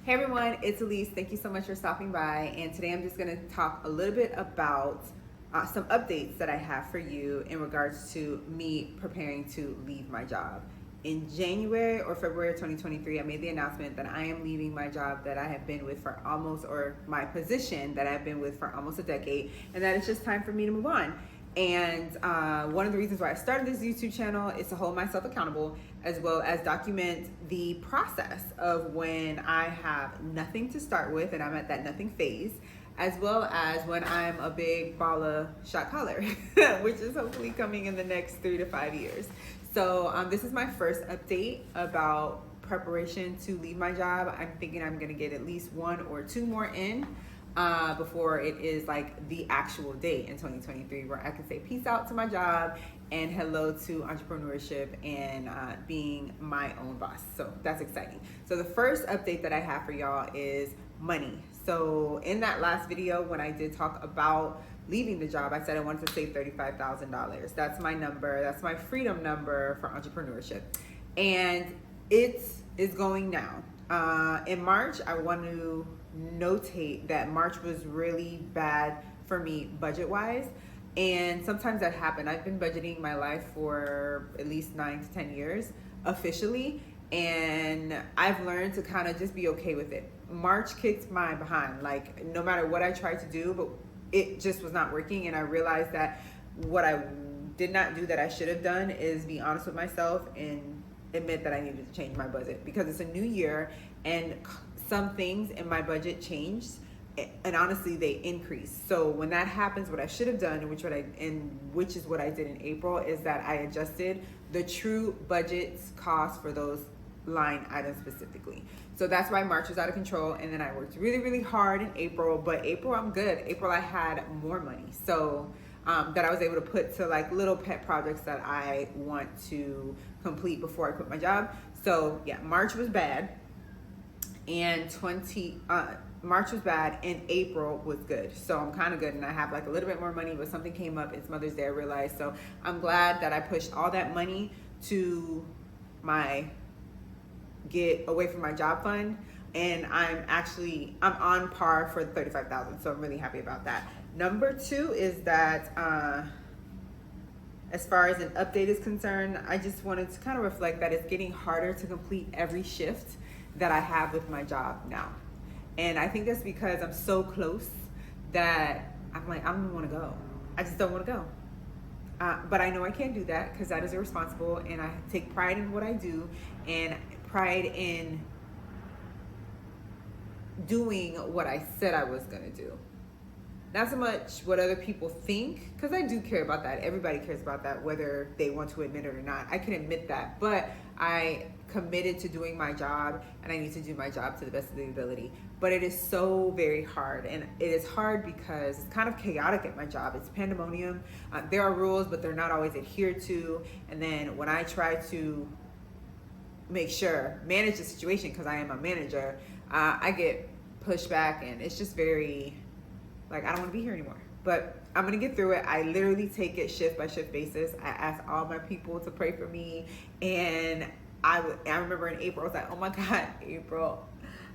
Hey everyone, it's Elise. Thank you so much for stopping by. And today I'm just going to talk a little bit about some updates that I have for you in regards to me preparing to leave my job. In January or February of 2023, I made the announcement that I am leaving my job that I have been with for almost, or my position that I've been with for almost a decade, and that it's just time for me to move on. And one of the reasons why I started this YouTube channel is to hold myself accountable, as well as document the process of when I have nothing to start with and I'm at that nothing phase, as well as when I'm a big baller shot caller, which is hopefully coming in the next 3 to 5 years. So this is my first update about preparation to leave my job. I'm thinking I'm gonna get at least 1 or 2 more in before it is like the actual day in 2023 where I can say peace out to my job and hello to entrepreneurship and being my own boss. So that's exciting. So the first update that I have for y'all is money. So in that last video, when I did talk about leaving the job, I said I wanted to save $35,000. That's my number. That's my freedom number for entrepreneurship. And it is going now. In March, I want to notate that March was really bad for me budget-wise. And sometimes that happened. I've been budgeting my life for at least 9 to 10 years officially. And I've learned to kind of just be okay with it. March kicked my behind. Like, no matter what I tried to do, but it just was not working. And I realized that what I did not do that I should have done is be honest with myself and admit that I needed to change my budget, because it's a new year and some things in my budget changed, and honestly they increased. So when that happens, what I should have done, which is what I did in April, is that I adjusted the true budget cost for those line items specifically. So that's why March was out of control, and then I worked really hard in April. But April, I'm good. April, I had more money, so that I was able to put to like little pet projects that I want to complete before I quit my job. So yeah, March was bad, and March was bad, and April was good. So I'm kind of good, and I have like a little bit more money, but something came up. It's Mother's Day, I realized. So I'm glad that I pushed all that money to my get away from my job fund, and I'm on par for the 35,000. So I'm really happy about that. Number 2 is that as far as an update is concerned, I just wanted to kind of reflect that it's getting harder to complete every shift that I have with my job now. And I think that's because I'm so close that I'm like, I don't want to go. I just don't want to go. But I know I can't do that because that is irresponsible, and I take pride in what I do and pride in doing what I said I was going to do. Not so much what other people think, because I do care about that. Everybody cares about that, whether they want to admit it or not. I can admit that, but I committed to doing my job, and I need to do my job to the best of the ability. But it is so very hard, and it is hard because it's kind of chaotic at my job. It's pandemonium. There are rules, but they're not always adhered to. And then when I try to manage the situation, because I am a manager, I get pushed back, and it's just very, like, I don't want to be here anymore. But I'm going to get through it. I literally take it shift by shift basis. I ask all my people to pray for me. And I remember in April, I was like, oh my God, April,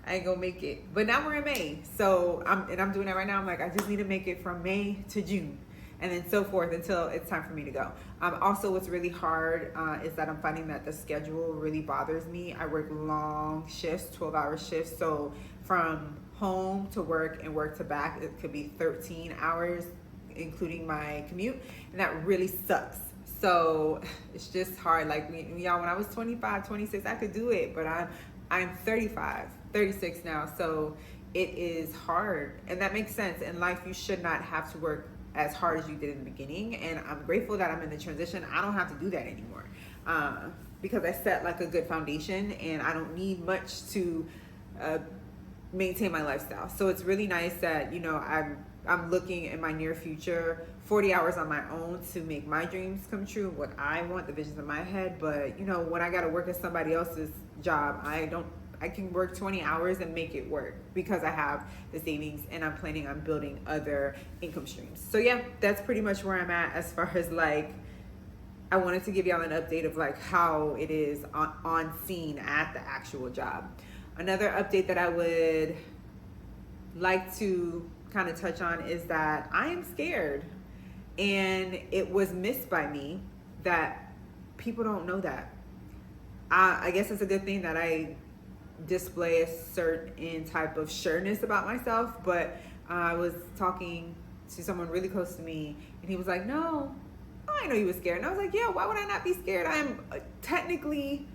I ain't going to make it. But now we're in May. So I'm doing that right now. I'm like, I just need to make it from May to June, and then so forth until it's time for me to go. Also, what's really hard is that I'm finding that the schedule really bothers me. I work long shifts, 12-hour shifts. So from home to work and work to back, it could be 13 hours, including my commute, and that really sucks. So it's just hard. Like, y'all, when I was 25, 26, I could do it, but I'm 35, 36 now, so it is hard, and that makes sense. In life, you should not have to work as hard as you did in the beginning, and I'm grateful that I'm in the transition. I don't have to do that anymore because I set like a good foundation, and I don't need much to maintain my lifestyle. So it's really nice that, you know, I'm looking in my near future, 40 hours on my own to make my dreams come true, what I want, the visions in my head. But, you know, when I got to work at somebody else's job, I can work 20 hours and make it work because I have the savings, and I'm planning on building other income streams. So yeah, that's pretty much where I'm at as far as like, I wanted to give y'all an update of like how it is on scene at the actual job. Another update that I would like to kind of touch on is that I am scared, and it was missed by me that people don't know that. I guess it's a good thing that I display a certain type of sureness about myself, but I was talking to someone really close to me, and he was like, no, I know you were scared. And I was like, yeah, why would I not be scared? I'm technically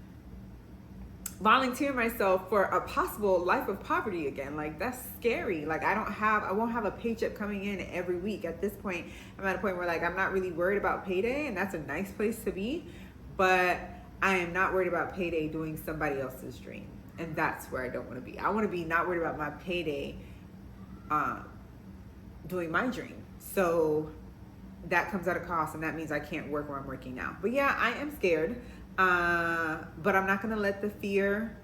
volunteering myself for a possible life of poverty again. Like, that's scary. Like, I won't have a paycheck coming in every week. At this point, I'm at a point where, like, I'm not really worried about payday, and that's a nice place to be, but I am not worried about payday doing somebody else's dream. And that's where I don't want to be. I want to be not worried about my payday doing my dream. So that comes at a cost, and that means I can't work where I'm working now. But yeah, I am scared. But I'm not going to let the fear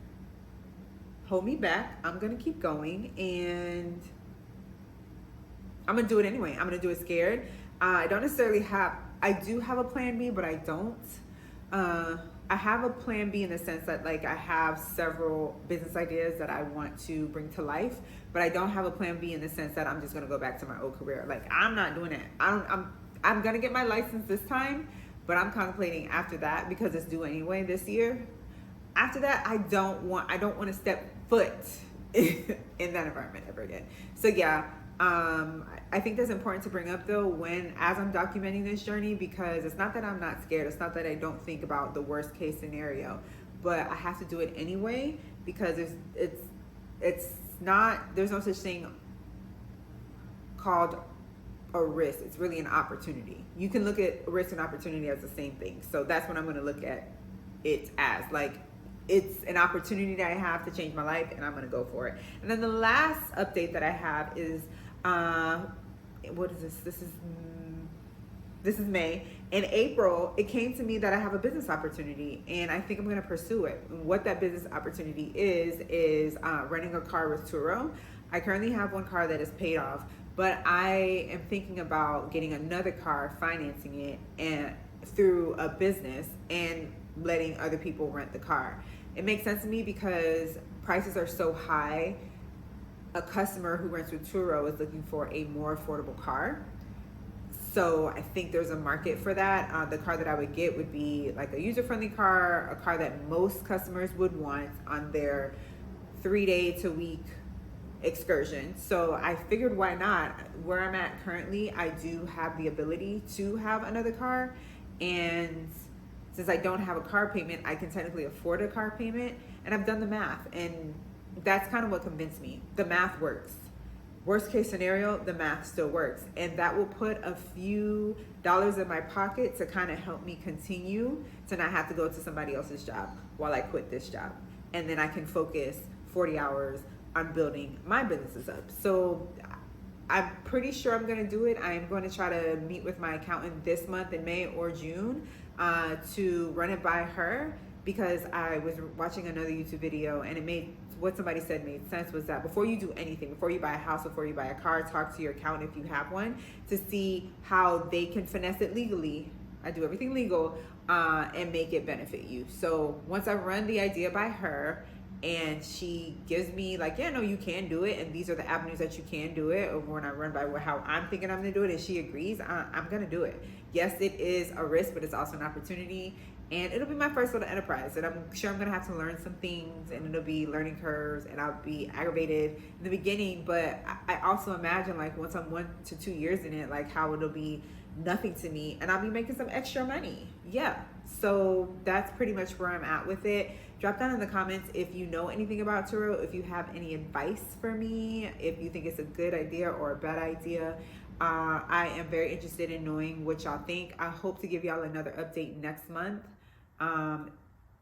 hold me back. I'm going to keep going, and I'm going to do it anyway. I'm going to do it scared. I don't necessarily I do have a plan B, but I don't. I have a plan B in the sense that, like, I have several business ideas that I want to bring to life, but I don't have a plan B in the sense that I'm just going to go back to my old career. Like, I'm not doing it. I'm going to get my license this time, but I'm contemplating after that, because it's due anyway this year. After that, I don't want to step foot in that environment ever again. So yeah, I think that's important to bring up though as I'm documenting this journey, because it's not that I'm not scared. It's not that I don't think about the worst case scenario, but I have to do it anyway, because there's no such thing called a risk. It's really an opportunity. You can look at risk and opportunity as the same thing. So that's what I'm going to look at it as. Like, it's an opportunity that I have to change my life, and I'm going to go for it. And then the last update that I have is, what is this? This is May. In April, it came to me that I have a business opportunity, and I think I'm going to pursue it. And what that business opportunity is renting a car with Turo. I currently have one car that is paid off, but I am thinking about getting another car, financing it, and through a business, and letting other people rent the car. It makes sense to me because prices are so high. A customer who rents with Turo is looking for a more affordable car. So I think there's a market for that. The car that I would get would be like a user-friendly car, a car that most customers would want on their 3-day to week excursion. So I figured, why not? Where I'm at currently, I do have the ability to have another car, and since I don't have a car payment, I can technically afford a car payment. And I've done the math, and that's kind of what convinced me. The math works. Worst case scenario, the math still works, and that will put a few dollars in my pocket to kind of help me continue to not have to go to somebody else's job while I quit this job. And then I can focus 40 hours on building my businesses up. So I'm pretty sure I'm going to do it. I'm going to try to meet with my accountant this month in May or June to run it by her, because I was watching another YouTube video, and what somebody said made sense, was that before you do anything, before you buy a house, before you buy a car, talk to your accountant if you have one, to see how they can finesse it legally. I do everything legal, and make it benefit you. So once I run the idea by her, and she gives me like, yeah, no, you can do it, and these are the avenues that you can do it, or when I run by how I'm thinking I'm gonna do it, and she agrees, I'm gonna do it. Yes, it is a risk, but it's also an opportunity, and it'll be my first little enterprise, and I'm sure I'm gonna have to learn some things, and it'll be learning curves, and I'll be aggravated in the beginning, but I also imagine, like, once I'm 1 to 2 years in it, like, how it'll be nothing to me, and I'll be making some extra money. Yeah, so that's pretty much where I'm at with it. Drop down in the comments if you know anything about Turo, if you have any advice for me, if you think it's a good idea or a bad idea. I am very interested in knowing what y'all think. I hope to give y'all another update next month.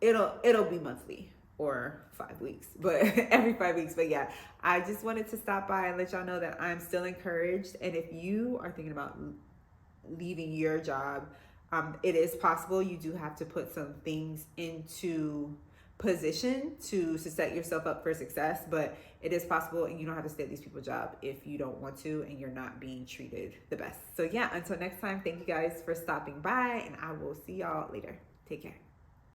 It'll be monthly or 5 weeks, but every 5 weeks. But yeah, I just wanted to stop by and let y'all know that I'm still encouraged. And if you are thinking about leaving your job, it is possible. You do have to put some things into position to set yourself up for success, but it is possible, and you don't have to stay at these people's job if you don't want to and you're not being treated the best. So yeah, until next time, thank you guys for stopping by, and I will see y'all later. Take care.